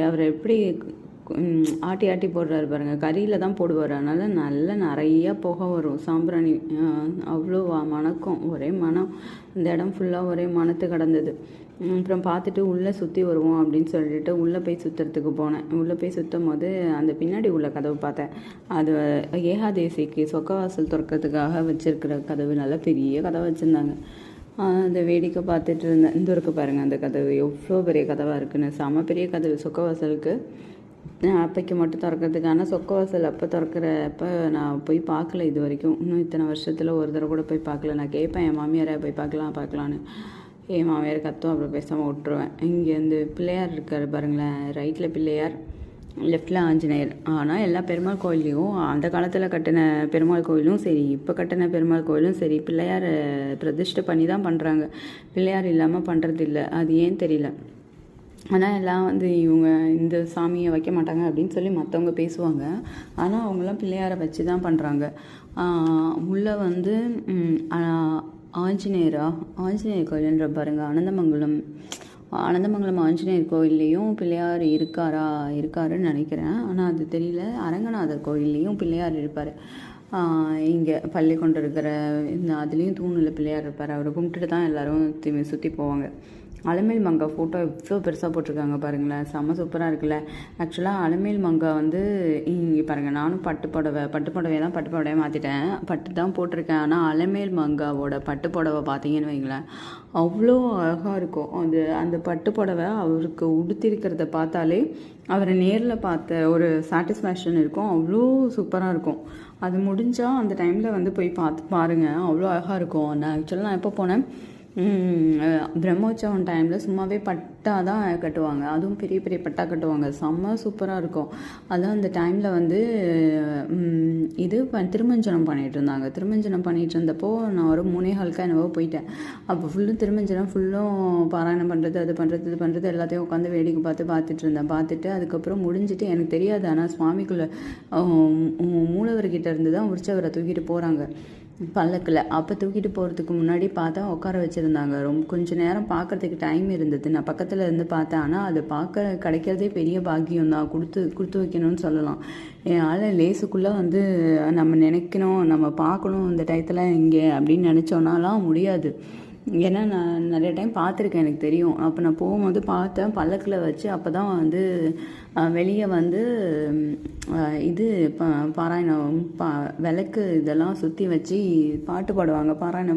அவர் எப்படி ஆட்டி ஆட்டி போடுறாரு பாருங்கள். கறியில் தான் போடுவார். அதனால் நல்லா நிறையா புகை வரும். சாம்பிராணி அவ்வளோ மணக்கும். ஒரே மனம். இந்த இடம் ஃபுல்லாக ஒரே மணத்து கிடந்தது. அப்புறம் பார்த்துட்டு உள்ளே சுற்றி வருவோம் அப்படின்னு சொல்லிட்டு உள்ளே போய் சுற்றுறதுக்கு போனேன். உள்ளே போய் சுற்றும் போது அந்த பின்னாடி உள்ள கதவு பார்த்தேன். அது ஏகாதேசிக்கு சொக்கவாசல் திறக்கிறதுக்காக வச்சுருக்கிற கதவு. நல்லா பெரிய கதவை வச்சுருந்தாங்க. அந்த வேடிக்கை பார்த்துட்டு இருந்தேன். இந்த இருக்க பாருங்கள் அந்த கதவு எவ்வளோ பெரிய கதவாக இருக்குன்னு. செம பெரிய கதவு சொக்கவாசலுக்கு. அப்பைக்கு மட்டும் திறக்கிறதுக்கான சொக்கவாசல் அப்போ திறக்கிறப்ப நான் போய் பார்க்கல இது வரைக்கும். இன்னும் இத்தனை வருஷத்தில் ஒரு தடவை கூட போய் பார்க்கல. நான் கேட்பேன் என் மாமியாரை போய் பார்க்கலான்னு. என் மாமியார் கத்தும், அப்புறம் பேசாமல் விட்டுருவேன். இங்கே இந்த பிள்ளையார் இருக்கார் பாருங்களேன். ரைட்டில் பிள்ளையார், லெஃப்டில் ஆஞ்சநேயர். ஆனால் எல்லா பெருமாள் கோயிலையும் அந்த காலத்தில் கட்டின பெருமாள் கோயிலும் சரி, இப்போ கட்டின பெருமாள் கோயிலும் சரி, பிள்ளையார் பிரதிஷ்டை பண்ணி தான் பண்ணுறாங்க. பிள்ளையார் இல்லாமல் பண்ணுறது இல்லை. அது ஏன் தெரியல. ஆனால் எல்லாம் இவங்க இந்த சாமியை வைக்க மாட்டாங்க அப்படின்னு சொல்லி மற்றவங்க பேசுவாங்க. ஆனால் அவங்களாம் பிள்ளையாரை வச்சு தான் பண்ணுறாங்க. உள்ளே ஆஞ்சநேயர் கோயில்ன்ற பாருங்கள். ஆனந்தமங்கலம் ஆஞ்சநேயர் கோயில்லையும் பிள்ளையார் இருக்காருன்னு நினைக்கிறேன். ஆனால் அது தெரியல. அரங்கநாதர் கோயில்லையும் பிள்ளையார் இருப்பார். இங்கே பள்ளி கொண்டு இருக்கிற அதுலேயும் தூணில் பிள்ளையார் இருப்பார். அவரை கும்பிட்டுட்டு தான் எல்லோரும் சுற்றி போவாங்க. அலமேல் மங்கா ஃபோட்டோ எவ்வளோ பெருசாக போட்டிருக்காங்க பாருங்களேன். செம்ம சூப்பராக இருக்குல்ல. ஆக்சுவலாக அலமேல் மங்கா இங்கே பாருங்கள். நானும் பட்டு புடவையை மாற்றிட்டேன். பட்டு தான் போட்டிருக்கேன். ஆனால் அலமேல் மங்காவோட பட்டு புடவை பார்த்தீங்கன்னு வைங்களேன், அவ்வளோ அழகாக இருக்கும். அந்த பட்டு புடவை அவருக்கு உடுத்திருக்கிறத பார்த்தாலே அவரை நேரில் பார்த்த ஒரு சாட்டிஸ்ஃபேக்ஷன் இருக்கும். அவ்வளோ சூப்பராக இருக்கும். அது முடிஞ்சால் அந்த டைமில் போய் பாருங்கள். அவ்வளோ அழகாக இருக்கும். நான் எப்போ போனேன், பிரம்மோற்சவம் டைமில் சும்மாவே பட்டா தான் கட்டுவாங்க. அதுவும் பெரிய பெரிய பட்டா கட்டுவாங்க. செம்ம சூப்பராக இருக்கும். அதான் அந்த டைமில் திருமஞ்சனம் பண்ணிகிட்டு இருந்தாங்க. திருமஞ்சனம் பண்ணிகிட்டு இருந்தப்போ நான் ஒரு 3:15 என்னவோ போயிட்டேன். அப்போ ஃபுல்லும் திருமஞ்சனம், ஃபுல்லும் பாராயணம் பண்ணுறது, இது பண்ணுறது எல்லாத்தையும் உட்காந்து வேடிக்கை பார்த்துட்டு இருந்தேன். பார்த்துட்டு அதுக்கப்புறம் முடிஞ்சிட்டு எனக்கு தெரியாது. ஆனால் சுவாமிக்குள்ளே மூலவர்கிட்ட இருந்து தான் உற்சவரை தூக்கிட்டு போகிறாங்க பல்லக்கில். அப்போ தூக்கிட்டு போகிறதுக்கு முன்னாடி பார்த்தா உட்கார வச்சுருந்தாங்க. கொஞ்சம் நேரம் பார்க்குறதுக்கு டைம் இருந்தது. நான் பக்கத்தில் இருந்து பார்த்தேன். ஆனால் அது கிடைக்கிறதே பெரிய பாக்கியம் தான். கொடுத்து வைக்கணும்னு சொல்லலாம். அதனால் லேசுக்குள்ளே நம்ம நினைக்கணும், நம்ம பார்க்கணும் இந்த டயத்தில் இங்கே அப்படின்னு நினச்சோன்னாலாம் முடியாது. ஏன்னா நான் நிறைய டைம் பார்த்துருக்கேன், எனக்கு தெரியும். அப்போ நான் போகும்போது பார்த்தேன் பல்லக்கில் வச்சு. அப்போ தான் வெளியே இது பாராயணம் விளக்கு இதெல்லாம் சுற்றி வச்சு பாட்டு பாடுவாங்க, பாராயணம்